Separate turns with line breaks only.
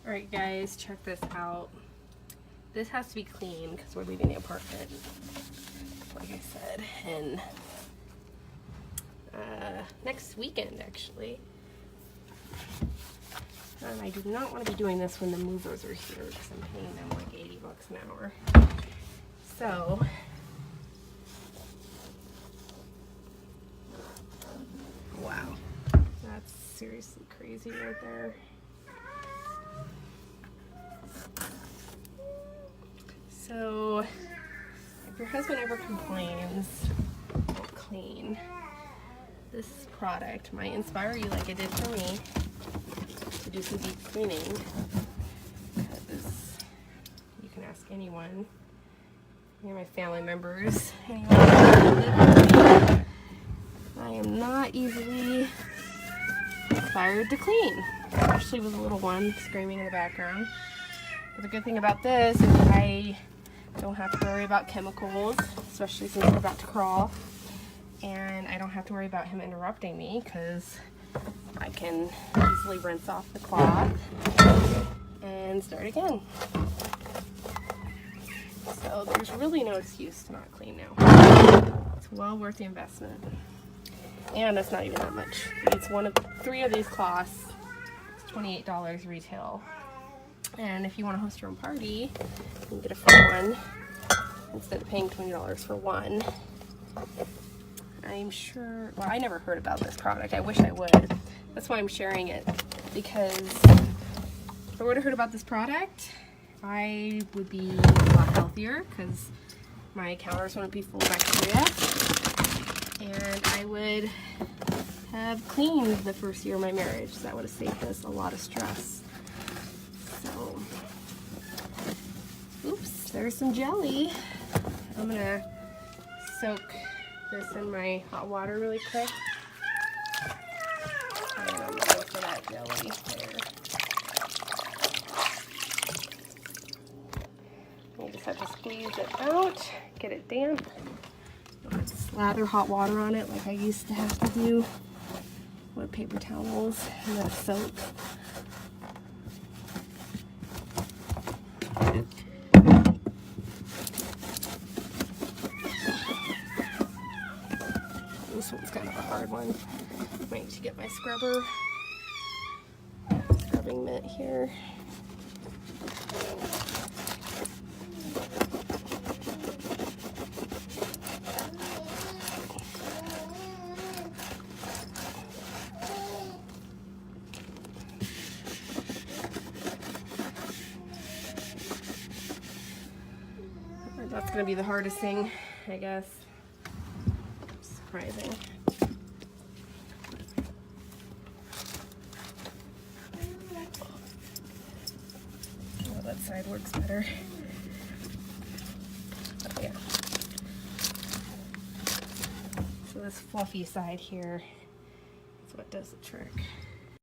Alright guys, check this out. This has to be clean because we're leaving the apartment, like I said, and next weekend actually. And I do not want to be doing this when the movers are here because I'm paying them like 80 bucks an hour. So, wow, that's seriously crazy right there. So, if your husband ever complains about clean, this product might inspire you like it did for me to do some deep cleaning, because you can ask anyone, my family members, anyone I am not easily inspired to clean, especially with a little one screaming in the background. But the good thing about this is I don't have to worry about chemicals, especially since we're about to crawl, and I don't have to worry about him interrupting me because I can easily rinse off the cloth and start again. So there's really no excuse to not clean now. It's well worth the investment. And it's not even that much. It's one of 3 of these cloths. It's $28 retail. And if you want to host your own party, you can get a free one instead of paying $20 for one. I'm sure, well, I never heard about this product. I wish I would. That's why I'm sharing it, because if I would have heard about this product, I would be a lot healthier because my counters wouldn't be full of bacteria, and I would have cleaned the first year of my marriage. So that would have saved us a lot of stress. So, oops, there's some jelly. I'm gonna soak this in my hot water really quick. And I'm looking for that jelly there. You just have to squeeze it out, get it damp. Slather hot water on it like I used to have to do with paper towels and then soap. This one's kind of a hard one. I'm going to get my scrubbing mitt here. That's going to be the hardest thing, I guess. Surprising. Oh, that side works better. Oh, yeah. So this fluffy side here is what does the trick.